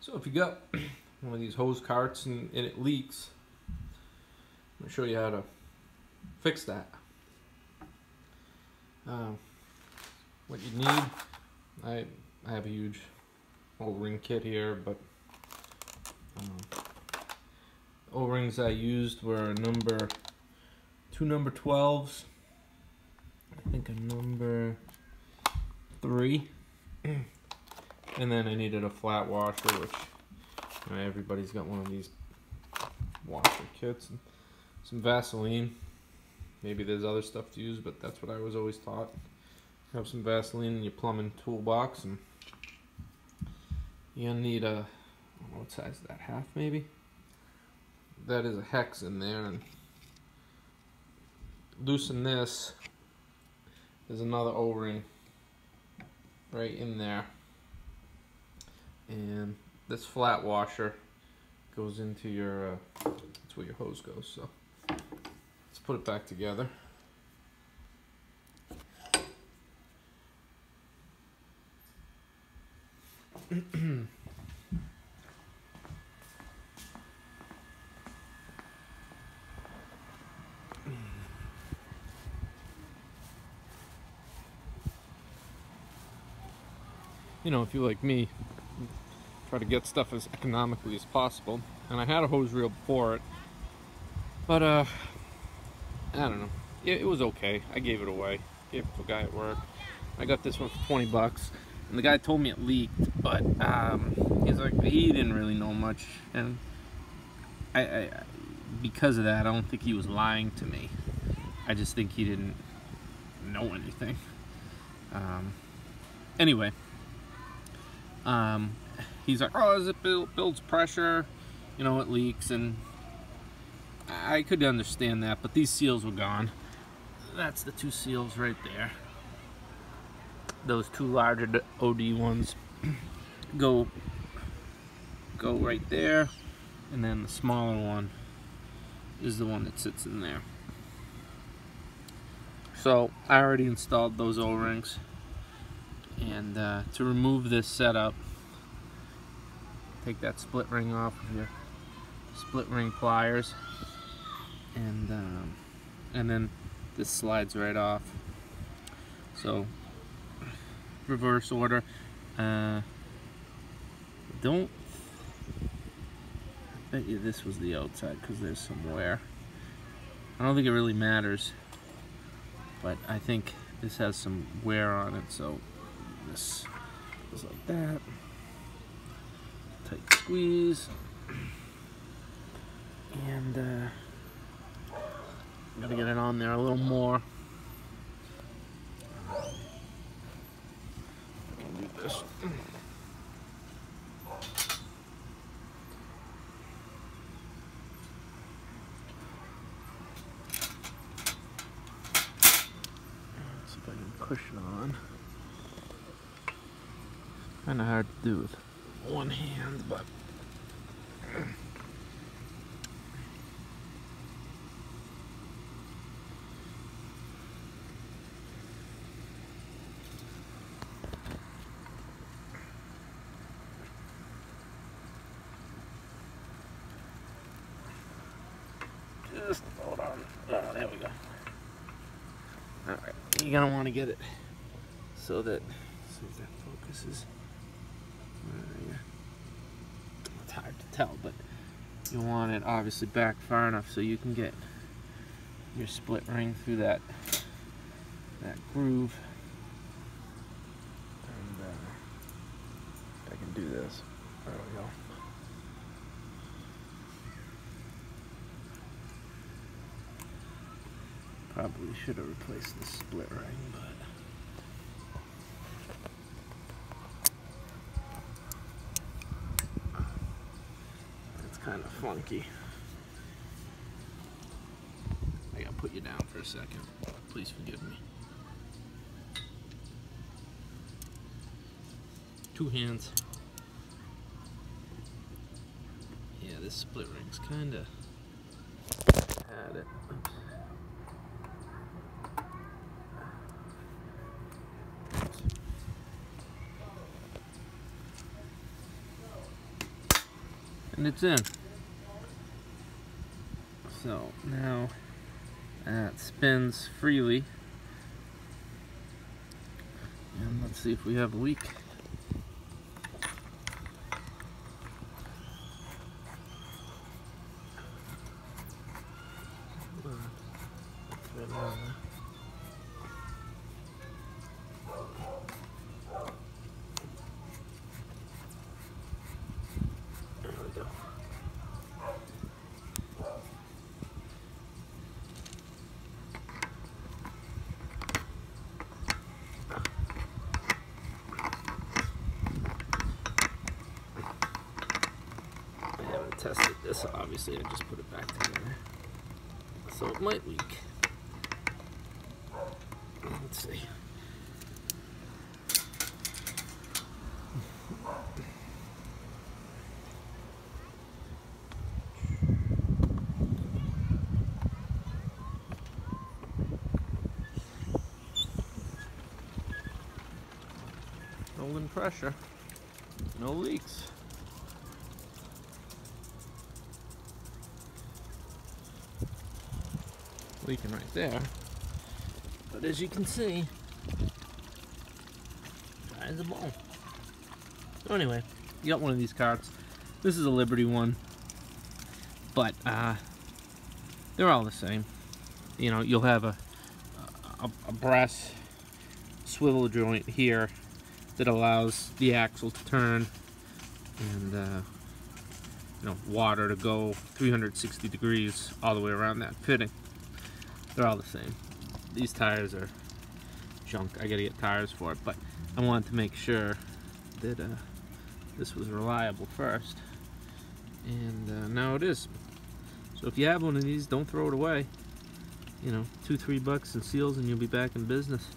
So if you got one of these hose carts and it leaks, I'm going to show you how to fix that. What you need, I have a huge O-ring kit here, but O-rings I used were two number 12s, I think a number 3, and then I needed a flat washer, which everybody's got one of these washer kits, and some Vaseline. Maybe there's other stuff to use, but that's what I was always taught. Have some Vaseline in your plumbing toolbox, and you're gonna need a, I don't know what size is that, half maybe? That is a hex in there, and loosen this. There's another O-ring right in there, and this flat washer goes into your, that's where your hose goes, so let's put it back together. You know, if you like me, try to get stuff as economically as possible. And I had a hose reel before it, but I don't know. It was okay. I gave it away. Gave it to a guy at work. I got this one for 20 bucks, and the guy told me it leaked, but he's like, he didn't really know much, and I because of that, I don't think he was lying to me. I just think he didn't know anything. Anyway. He's like, oh, as it builds pressure, you know, it leaks, and I could understand that, but these seals were gone. That's the 2 seals right there. Those 2 larger OD ones go right there, and then the smaller one is the one that sits in there. So I already installed those O-rings. And to remove this setup, take that split ring off of your split ring pliers, and then this slides right off. So reverse order. I bet you this was the outside because there's some wear. I don't think it really matters, but I think this has some wear on it, so this goes like that. Tight squeeze. And gotta get it on there a little more. I'll do this. Let's see if I can push it on. Kind of hard to do with one hand, but just hold on. Oh, there we go. All right, you're gonna want to get it so that, see if that focuses. It's hard to tell, but you want it obviously back far enough so you can get your split ring through that groove. And I can do this. There we go. Probably should have replaced the split ring, but kind of funky. I gotta put you down for a second. Please forgive me. 2 hands. Yeah, this split ring's kinda had it. Oops. and it's in. So now that spins freely, and let's see if we have a leak. There we go. I haven't tested this, obviously. I just put it back together, so it might leak. Let's see. Holding pressure, no leaks. Leaking right there, but as you can see, dry as a bone. So anyway, you got one of these carts. This is a Liberty one, but they're all the same. You know, you'll have a brass swivel joint here that allows the axle to turn and you know, water to go 360 degrees all the way around that fitting. They're all the same. These tires are junk. I gotta get tires for it, but I wanted to make sure that this was reliable first, and now it is. So if you have one of these, don't throw it away. You know, $2-3 in seals and you'll be back in business.